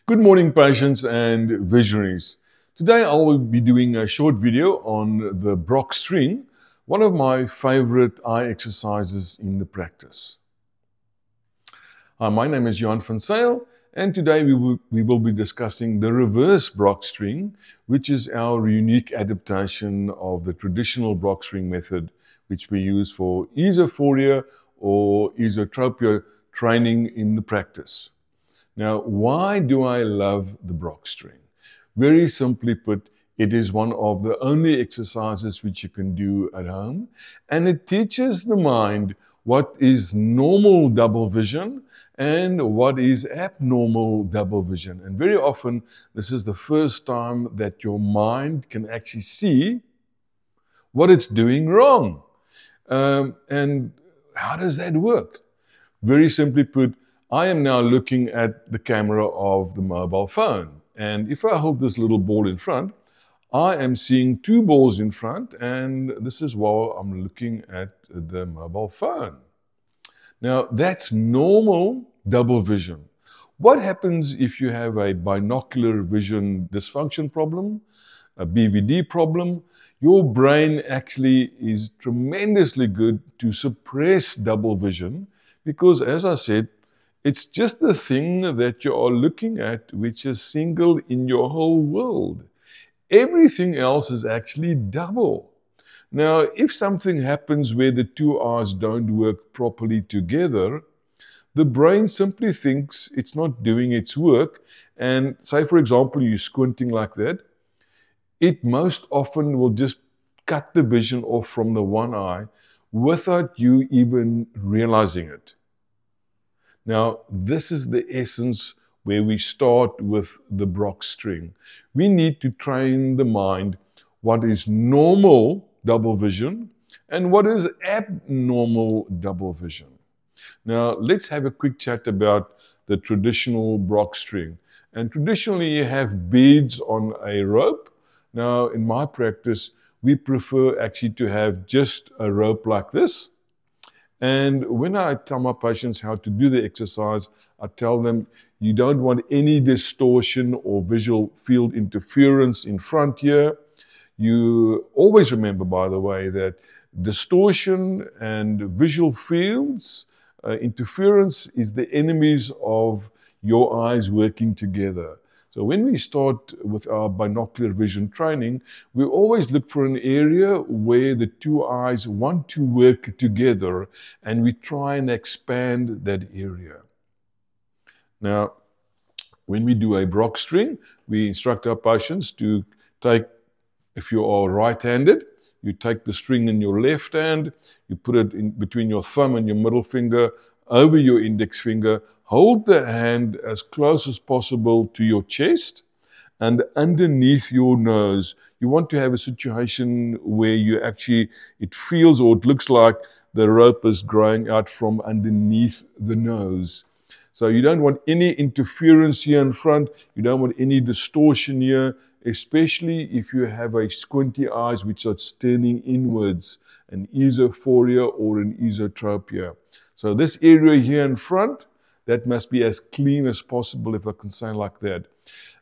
Good morning, patients and visionaries. Today I will be doing a short video on the Brock string, one of my favorite eye exercises in the practice. Hi, my name is Johan van Zyl, and today we will be discussing the reverse Brock string, which is our unique adaptation of the traditional Brock string method, which we use for esophoria or esotropia training in the practice. Now, why do I love the Brock string? Very simply put, it is one of the only exercises which you can do at home, and it teaches the mind what is normal double vision and what is abnormal double vision. And very often, this is the first time that your mind can actually see what it's doing wrong. And how does that work? Very simply put, I am now looking at the camera of the mobile phone. And if I hold this little ball in front, I am seeing two balls in front, and this is while I'm looking at the mobile phone. Now, that's normal double vision. What happens if you have a binocular vision dysfunction problem, a BVD problem? Your brain actually is tremendously good to suppress double vision because, as I said, it's just the thing that you are looking at which is single in your whole world. Everything else is actually double. Now, if something happens where the two eyes don't work properly together, the brain simply thinks it's not doing its work. And say, for example, you're squinting like that, it most often will just cut the vision off from the one eye without you even realizing it. Now, this is the essence where we start with the Brock string. We need to train the mind what is normal double vision and what is abnormal double vision. Now, let's have a quick chat about the traditional Brock string. And traditionally, you have beads on a rope. Now, in my practice, we prefer actually to have just a rope like this. And when I tell my patients how to do the exercise, I tell them you don't want any distortion or visual field interference in front here. You always remember, by the way, that distortion and visual fields interference is the enemies of your eyes working together. So when we start with our binocular vision training, we always look for an area where the two eyes want to work together, and we try and expand that area. Now, when we do a Brock string, we instruct our patients to take, if you are right-handed, you take the string in your left hand, you put it in between your thumb and your middle finger, over your index finger, hold the hand as close as possible to your chest and underneath your nose. You want to have a situation where you actually, it feels or it looks like the rope is growing out from underneath the nose. So you don't want any interference here in front. You don't want any distortion here, especially if you have a squinty eyes which are turning inwards, an esophoria or an esotropia. So this area here in front, that must be as clean as possible, if I can say like that.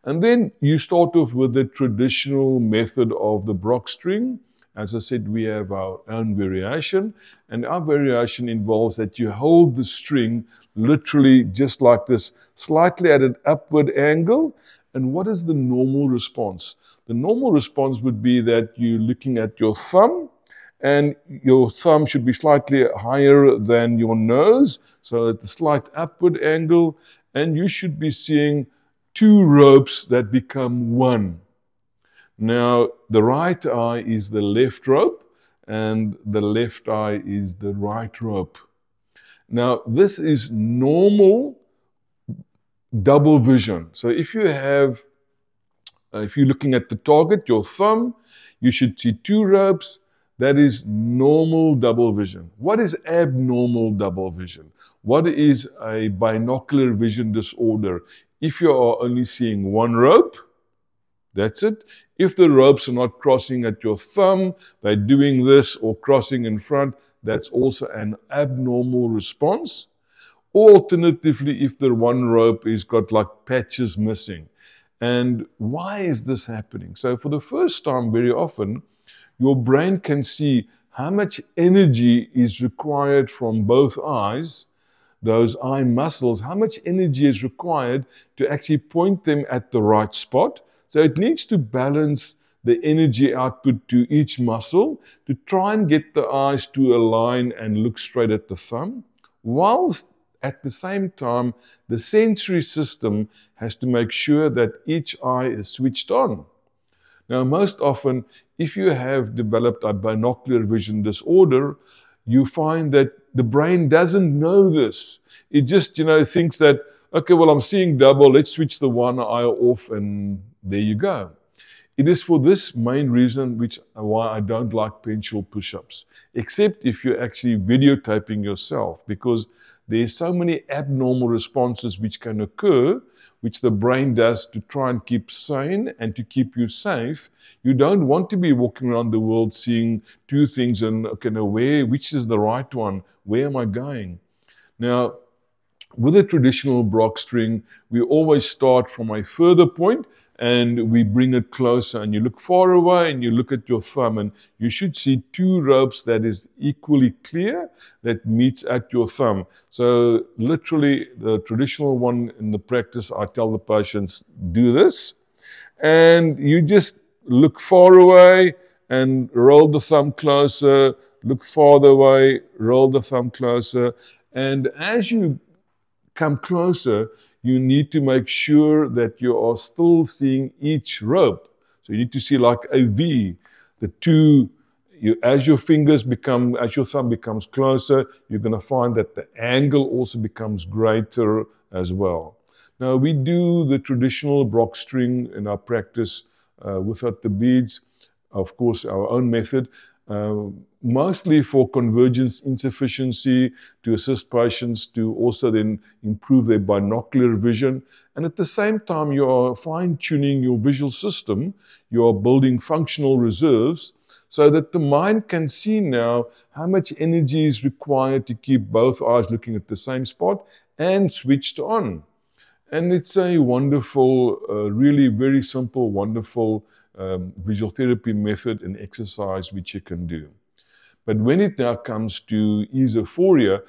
And then you start off with the traditional method of the Brock string. As I said, we have our own variation, and our variation involves that you hold the string literally just like this, slightly at an upward angle. And what is the normal response? The normal response would be that you're looking at your thumb, and your thumb should be slightly higher than your nose, so at a slight upward angle, and you should be seeing two ropes that become one. Now, the right eye is the left rope, and the left eye is the right rope. Now, this is normal double vision. So if you have, if you're looking at the target, your thumb, you should see two ropes. That is normal double vision. What is abnormal double vision? What is a binocular vision disorder? If you are only seeing one rope, that's it. If the ropes are not crossing at your thumb, they're doing this or crossing in front, that's also an abnormal response. or alternatively, if the one rope is got like patches missing. And why is this happening? So for the first time, very often, your brain can see how much energy is required from both eyes, those eye muscles, how much energy is required to actually point them at the right spot. So it needs to balance the energy output to each muscle to try and get the eyes to align and look straight at the thumb, whilst at the same time, the sensory system has to make sure that each eye is switched on. Now, most often, if you have developed a binocular vision disorder, you find that the brain doesn't know this. It just, thinks that, okay, well, I'm seeing double, let's switch the one eye off, and there you go. It is for this main reason why I don't like pencil push-ups, except if you're actually videotaping yourself, because there's so many abnormal responses which can occur, which the brain does to try and keep sane and to keep you safe. You don't want to be walking around the world seeing two things and, okay, now which is the right one? Where am I going? Now, with a traditional Brock string, we always start from a further point and we bring it closer, and you look far away and you look at your thumb, and you should see two ropes that is equally clear that meets at your thumb. So literally the traditional one in the practice, I tell the patients, do this, and you just look far away and roll the thumb closer, look farther away, roll the thumb closer, and as you come closer, you need to make sure that you are still seeing each rope. So you need to see like a V. As your thumb becomes closer, you're going to find that the angle also becomes greater as well. Now, we do the traditional Brock string in our practice without the beads, of course, our own method. Mostly for convergence insufficiency, to assist patients to also then improve their binocular vision. And at the same time, you are fine-tuning your visual system. You are building functional reserves so that the mind can see now how much energy is required to keep both eyes looking at the same spot and switched on. And it's a wonderful, really very simple, wonderful visual therapy method and exercise which you can do. But when it now comes to esophoria,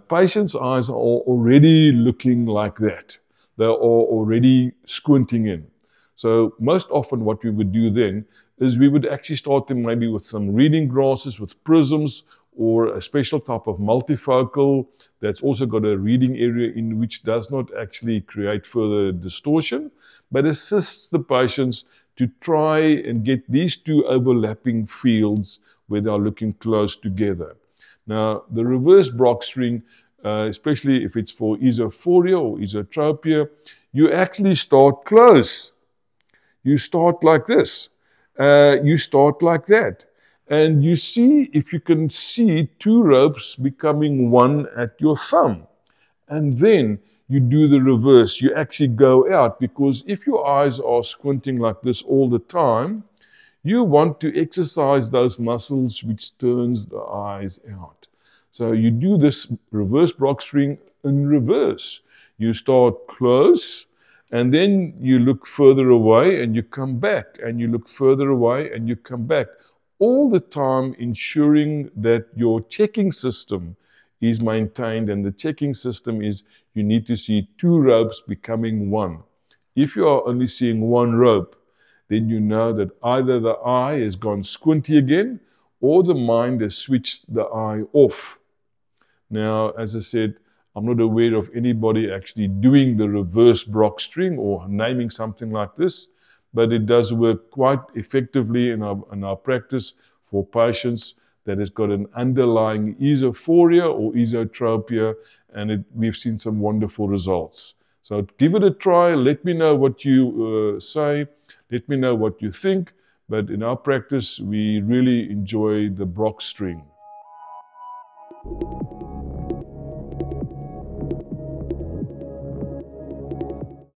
patients' eyes are already looking like that. They are already squinting in. So most often what we would do then is we would actually start them maybe with some reading glasses, with prisms, or a special type of multifocal that's also got a reading area in which does not actually create further distortion, but assists the patients to try and get these two overlapping fields where they are looking close together. Now, the reverse Brock string, especially if it's for esophoria or esotropia, you actually start close. You start like this. You start like that. And you see, if you can see two ropes becoming one at your thumb. And then you do the reverse. You actually go out, because if your eyes are squinting like this all the time, you want to exercise those muscles which turns the eyes out. So you do this reverse Brock string in reverse. You start close, and then you look further away and you come back, and you look further away and you come back. All the time ensuring that your checking system is maintained, and the checking system is you need to see two ropes becoming one. If you are only seeing one rope, then you know that either the eye has gone squinty again or the mind has switched the eye off. Now, as I said, I'm not aware of anybody actually doing the reverse Brock string or naming something like this, but it does work quite effectively in our practice for patients that has got an underlying esophoria or esotropia, and we've seen some wonderful results. So give it a try. Let me know what you say. Let me know what you think. But in our practice, we really enjoy the Brock string.